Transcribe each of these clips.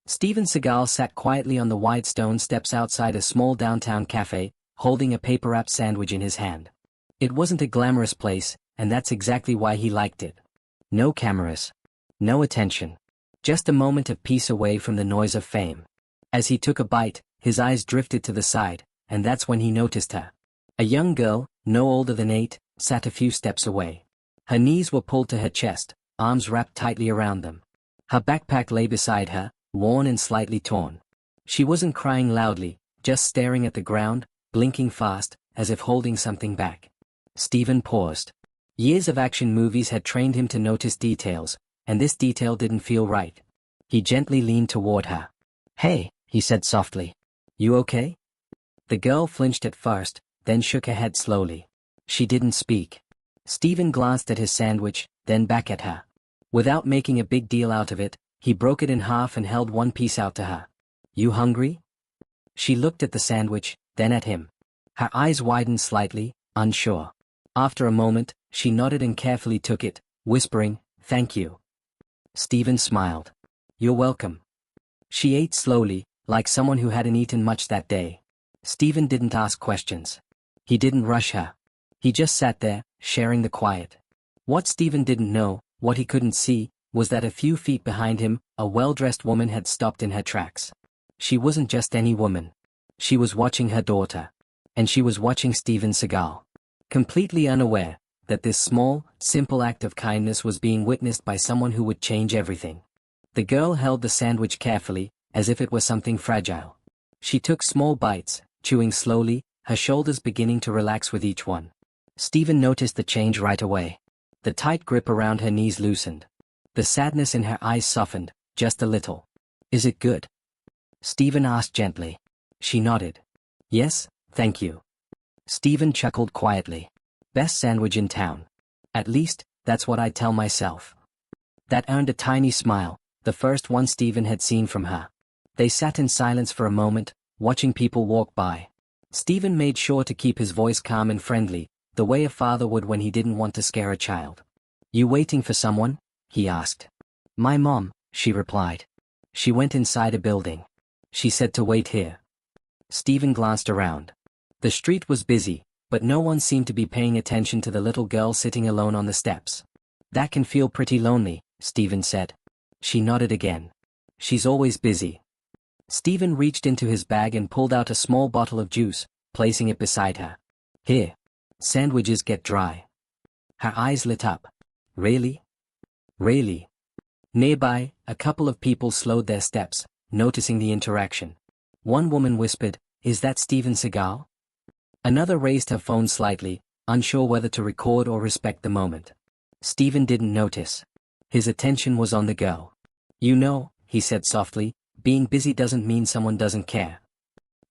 Steven Seagal sat quietly on the white stone steps outside a small downtown cafe, holding a paper-wrapped sandwich in his hand. It wasn't a glamorous place, and that's exactly why he liked it. No cameras. No attention. Just a moment of peace away from the noise of fame. As he took a bite, his eyes drifted to the side, and that's when he noticed her. A young girl, no older than 8, sat a few steps away. Her knees were pulled to her chest, arms wrapped tightly around them. Her backpack lay beside her, worn and slightly torn. She wasn't crying loudly, just staring at the ground, blinking fast, as if holding something back. Steven paused. Years of action movies had trained him to notice details, and this detail didn't feel right. He gently leaned toward her. "Hey," he said softly. "You okay?" The girl flinched at first, then shook her head slowly. She didn't speak. Steven glanced at his sandwich, then back at her. Without making a big deal out of it, he broke it in half and held one piece out to her. "You hungry?" She looked at the sandwich, then at him. Her eyes widened slightly, unsure. After a moment, she nodded and carefully took it, whispering, "Thank you." Steven smiled. "You're welcome." She ate slowly, like someone who hadn't eaten much that day. Steven didn't ask questions. He didn't rush her. He just sat there, sharing the quiet. What Steven didn't know, what he couldn't see, was that a few feet behind him, a well-dressed woman had stopped in her tracks. She wasn't just any woman. She was watching her daughter. And she was watching Steven Seagal. Completely unaware that this small, simple act of kindness was being witnessed by someone who would change everything. The girl held the sandwich carefully, as if it were something fragile. She took small bites, chewing slowly, her shoulders beginning to relax with each one. Steven noticed the change right away. The tight grip around her knees loosened. The sadness in her eyes softened, just a little. "Is it good?" Steven asked gently. She nodded. "Yes, thank you." Steven chuckled quietly. "Best sandwich in town. At least, that's what I tell myself." That earned a tiny smile, the first one Steven had seen from her. They sat in silence for a moment, watching people walk by. Steven made sure to keep his voice calm and friendly, the way a father would when he didn't want to scare a child. "You waiting for someone?" he asked. "My mom," she replied. "She went inside a building. She said to wait here." Steven glanced around. The street was busy, but no one seemed to be paying attention to the little girl sitting alone on the steps. "That can feel pretty lonely," Steven said. She nodded again. "She's always busy." Steven reached into his bag and pulled out a small bottle of juice, placing it beside her. "Here. Sandwiches get dry." Her eyes lit up. "Really? Really?" Nearby, a couple of people slowed their steps, noticing the interaction. One woman whispered, "Is that Steven Seagal?" Another raised her phone slightly, unsure whether to record or respect the moment. Steven didn't notice. His attention was on the girl. "You know," he said softly, "being busy doesn't mean someone doesn't care."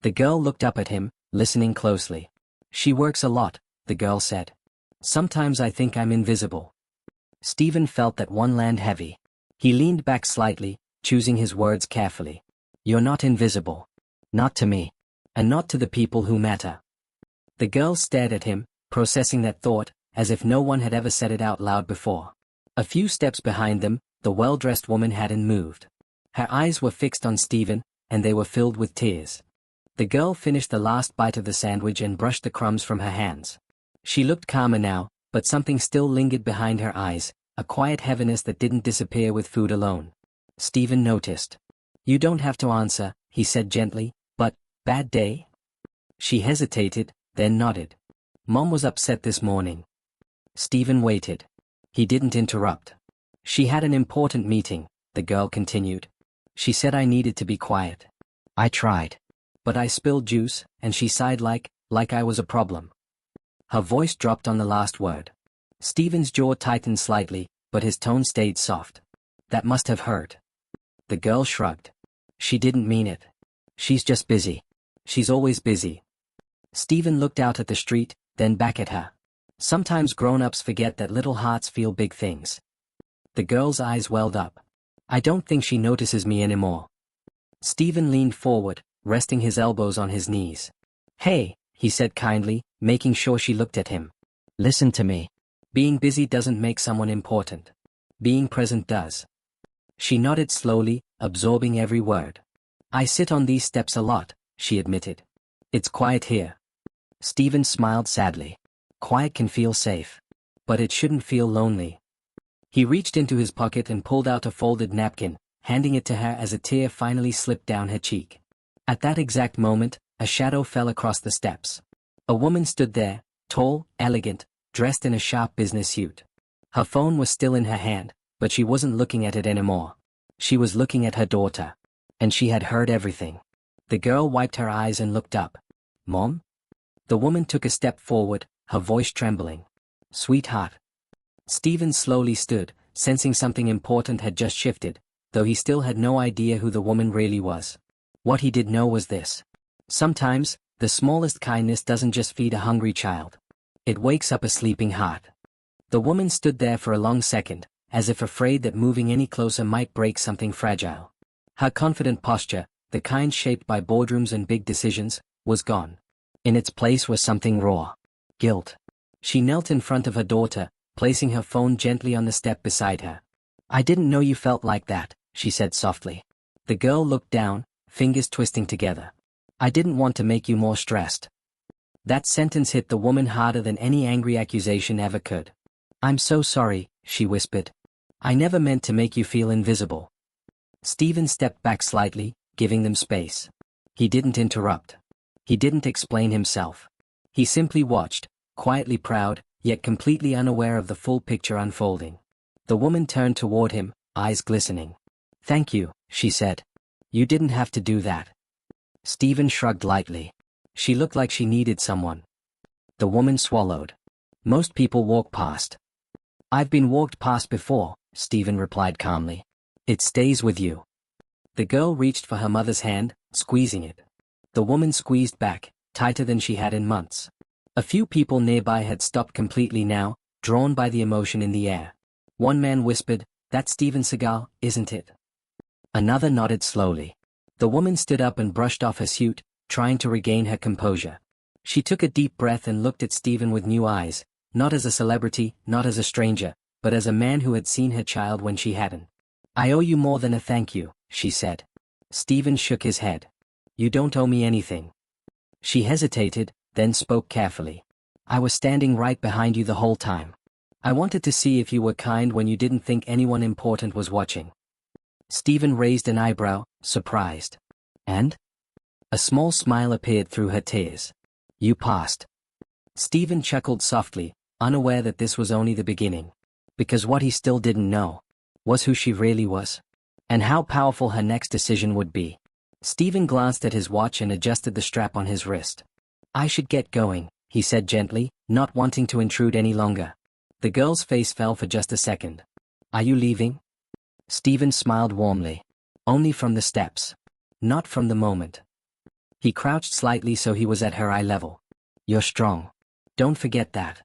The girl looked up at him, listening closely. "She works a lot," the girl said. "Sometimes I think I'm invisible." Steven felt that one land heavy. He leaned back slightly, choosing his words carefully. "You're not invisible. Not to me. And not to the people who matter." The girl stared at him, processing that thought, as if no one had ever said it out loud before. A few steps behind them, the well-dressed woman hadn't moved. Her eyes were fixed on Steven, and they were filled with tears. The girl finished the last bite of the sandwich and brushed the crumbs from her hands. She looked calmer now, but something still lingered behind her eyes, a quiet heaviness that didn't disappear with food alone. Steven noticed. "You don't have to answer," he said gently, "but, bad day?" She hesitated, then nodded. "Mom was upset this morning." Steven waited. He didn't interrupt. "She had an important meeting," the girl continued. "She said I needed to be quiet. I tried. But I spilled juice, and she sighed like I was a problem." Her voice dropped on the last word. Steven's jaw tightened slightly, but his tone stayed soft. "That must have hurt." The girl shrugged. "She didn't mean it. She's just busy. She's always busy." Steven looked out at the street, then back at her. Sometimes grown-ups forget that little hearts feel big things. The girl's eyes welled up. "I don't think she notices me anymore." Steven leaned forward, resting his elbows on his knees. "Hey," he said kindly, making sure she looked at him. "Listen to me. Being busy doesn't make someone important. Being present does." She nodded slowly, absorbing every word. I sit on these steps a lot, she admitted. It's quiet here. Steven smiled sadly. Quiet can feel safe. But it shouldn't feel lonely. He reached into his pocket and pulled out a folded napkin, handing it to her as a tear finally slipped down her cheek. At that exact moment, a shadow fell across the steps. A woman stood there, tall, elegant, dressed in a sharp business suit. Her phone was still in her hand, but she wasn't looking at it anymore. She was looking at her daughter. And she had heard everything. The girl wiped her eyes and looked up. Mom? The woman took a step forward, her voice trembling. Sweetheart. Steven slowly stood, sensing something important had just shifted, though he still had no idea who the woman really was. What he did know was this. Sometimes, the smallest kindness doesn't just feed a hungry child. It wakes up a sleeping heart. The woman stood there for a long second, as if afraid that moving any closer might break something fragile. Her confident posture, the kind shaped by boardrooms and big decisions, was gone. In its place was something raw. Guilt. She knelt in front of her daughter, placing her phone gently on the step beside her. I didn't know you felt like that, she said softly. The girl looked down, fingers twisting together. I didn't want to make you more stressed. That sentence hit the woman harder than any angry accusation ever could. I'm so sorry, she whispered. I never meant to make you feel invisible. Steven stepped back slightly, giving them space. He didn't interrupt. He didn't explain himself. He simply watched, quietly proud, yet completely unaware of the full picture unfolding. The woman turned toward him, eyes glistening. Thank you, she said. You didn't have to do that. Steven shrugged lightly. She looked like she needed someone. The woman swallowed. Most people walk past. I've been walked past before, Steven replied calmly. It stays with you. The girl reached for her mother's hand, squeezing it. The woman squeezed back, tighter than she had in months. A few people nearby had stopped completely now, drawn by the emotion in the air. One man whispered, That's Steven Seagal, isn't it? Another nodded slowly. The woman stood up and brushed off her suit, trying to regain her composure. She took a deep breath and looked at Steven with new eyes, not as a celebrity, not as a stranger, but as a man who had seen her child when she hadn't. I owe you more than a thank you, she said. Steven shook his head. You don't owe me anything. She hesitated, then spoke carefully. I was standing right behind you the whole time. I wanted to see if you were kind when you didn't think anyone important was watching. Steven raised an eyebrow, surprised. And? A small smile appeared through her tears. You passed. Steven chuckled softly, unaware that this was only the beginning. Because what he still didn't know was who she really was. And how powerful her next decision would be. Steven glanced at his watch and adjusted the strap on his wrist. I should get going, he said gently, not wanting to intrude any longer. The girl's face fell for just a second. Are you leaving? Steven smiled warmly. Only from the steps. Not from the moment. He crouched slightly so he was at her eye level. You're strong. Don't forget that.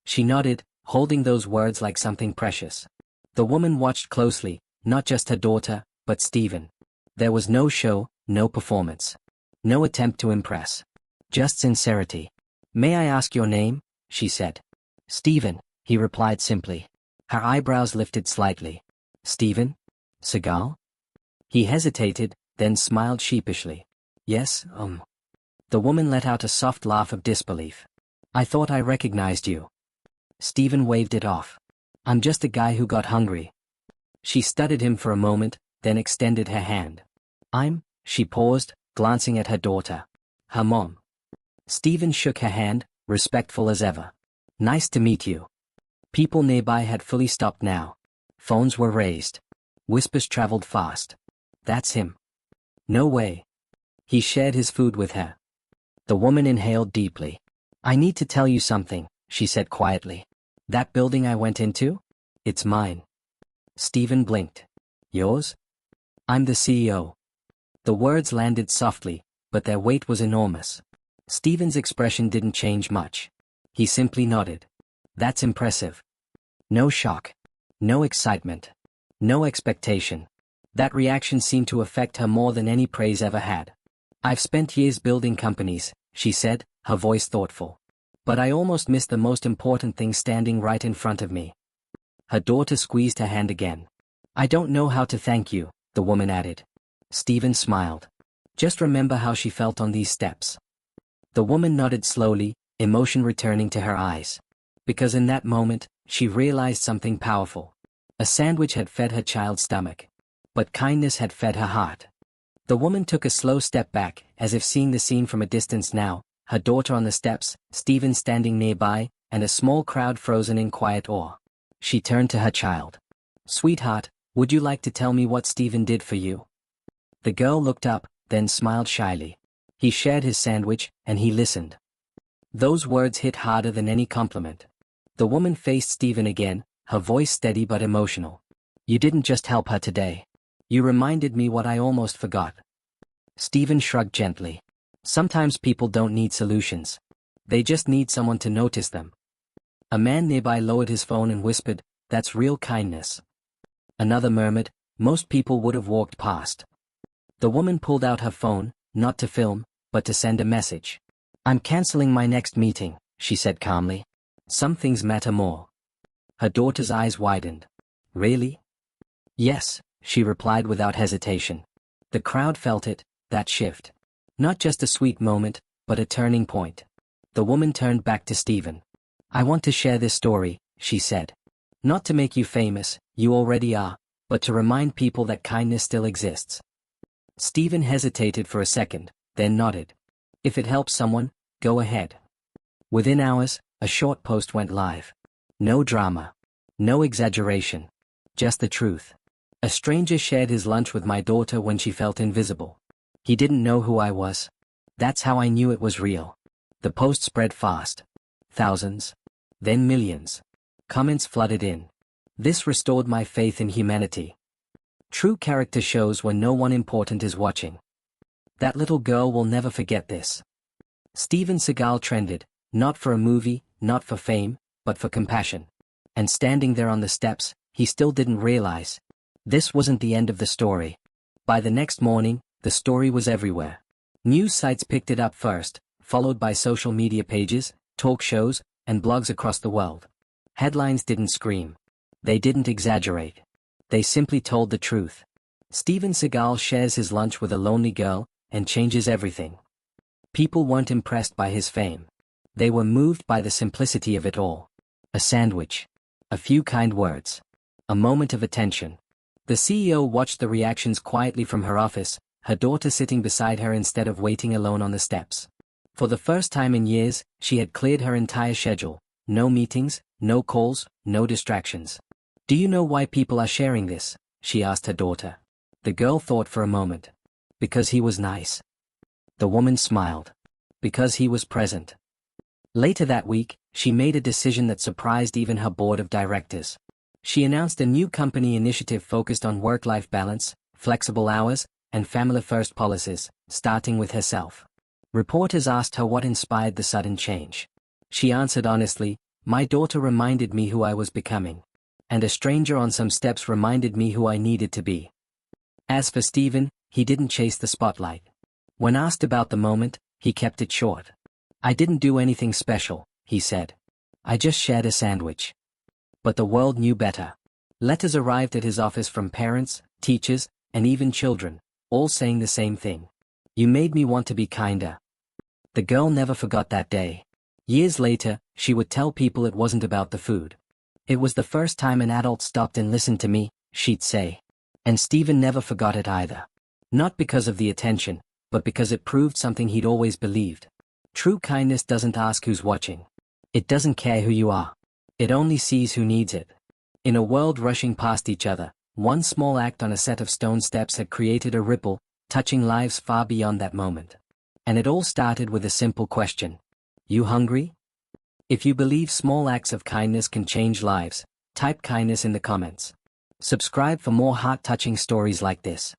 She nodded, holding those words like something precious. The woman watched closely, not just her daughter, but Steven. There was no show, no performance. No attempt to impress. Just sincerity. May I ask your name? She said. Steven, he replied simply. Her eyebrows lifted slightly. Steven? Seagal? He hesitated, then smiled sheepishly. Yes, The woman let out a soft laugh of disbelief. I thought I recognized you. Steven waved it off. I'm just a guy who got hungry. She studied him for a moment, then extended her hand. She paused, glancing at her daughter. Her mom. Steven shook her hand, respectful as ever. Nice to meet you. People nearby had fully stopped now. Phones were raised. Whispers traveled fast. That's him. No way. He shared his food with her. The woman inhaled deeply. I need to tell you something, she said quietly. That building I went into? It's mine. Steven blinked. Yours? I'm the CEO. The words landed softly, but their weight was enormous. Steven's expression didn't change much. He simply nodded. That's impressive. No shock. No excitement. No expectation. That reaction seemed to affect her more than any praise ever had. I've spent years building companies, she said, her voice thoughtful. But I almost missed the most important thing standing right in front of me. Her daughter squeezed her hand again. I don't know how to thank you, the woman added. Steven smiled. Just remember how she felt on these steps. The woman nodded slowly, emotion returning to her eyes. Because in that moment, she realized something powerful. A sandwich had fed her child's stomach. But kindness had fed her heart. The woman took a slow step back, as if seeing the scene from a distance now, her daughter on the steps, Steven standing nearby, and a small crowd frozen in quiet awe. She turned to her child. "Sweetheart, would you like to tell me what Steven did for you?" The girl looked up, then smiled shyly. He shared his sandwich, and he listened. Those words hit harder than any compliment. The woman faced Steven again, her voice steady but emotional. "You didn't just help her today. You reminded me what I almost forgot." Steven shrugged gently. Sometimes people don't need solutions. They just need someone to notice them. A man nearby lowered his phone and whispered, "That's real kindness." Another murmured, "Most people would have walked past." The woman pulled out her phone, not to film, but to send a message. "I'm canceling my next meeting," she said calmly. "Some things matter more." Her daughter's eyes widened. "Really?" "Yes," she replied without hesitation. The crowd felt it, that shift. Not just a sweet moment, but a turning point. The woman turned back to Steven. "I want to share this story," she said. "Not to make you famous, you already are, but to remind people that kindness still exists." Steven hesitated for a second, then nodded. "If it helps someone, go ahead." Within hours, a short post went live. No drama. No exaggeration. Just the truth. "A stranger shared his lunch with my daughter when she felt invisible. He didn't know who I was. That's how I knew it was real." The post spread fast. Thousands. Then millions. Comments flooded in. This restored my faith in humanity. True character shows when no one important is watching. That little girl will never forget this. Steven Seagal trended, not for a movie, not for fame, but for compassion. And standing there on the steps, he still didn't realize. This wasn't the end of the story. By the next morning, the story was everywhere. News sites picked it up first, followed by social media pages, talk shows, and blogs across the world. Headlines didn't scream. They didn't exaggerate. They simply told the truth. Steven Seagal shares his lunch with a lonely girl, and changes everything. People weren't impressed by his fame. They were moved by the simplicity of it all. A sandwich. A few kind words. A moment of attention. The CEO watched the reactions quietly from her office, her daughter sitting beside her instead of waiting alone on the steps. For the first time in years, she had cleared her entire schedule. No meetings, no calls, no distractions. "Do you know why people are sharing this?" she asked her daughter. The girl thought for a moment. "Because he was nice." The woman smiled. "Because he was present." Later that week, she made a decision that surprised even her board of directors. She announced a new company initiative focused on work-life balance, flexible hours, and family-first policies, starting with herself. Reporters asked her what inspired the sudden change. She answered honestly, "My daughter reminded me who I was becoming. And a stranger on some steps reminded me who I needed to be." As for Steven, he didn't chase the spotlight. When asked about the moment, he kept it short. "I didn't do anything special," he said. "I just shared a sandwich." But the world knew better. Letters arrived at his office from parents, teachers, and even children, all saying the same thing. "You made me want to be kinder." The girl never forgot that day. Years later, she would tell people it wasn't about the food. "It was the first time an adult stopped and listened to me," she'd say. And Steven never forgot it either. Not because of the attention, but because it proved something he'd always believed. True kindness doesn't ask who's watching. It doesn't care who you are. It only sees who needs it. In a world rushing past each other, one small act on a set of stone steps had created a ripple, touching lives far beyond that moment. And it all started with a simple question. You hungry? If you believe small acts of kindness can change lives, type kindness in the comments. Subscribe for more heart-touching stories like this.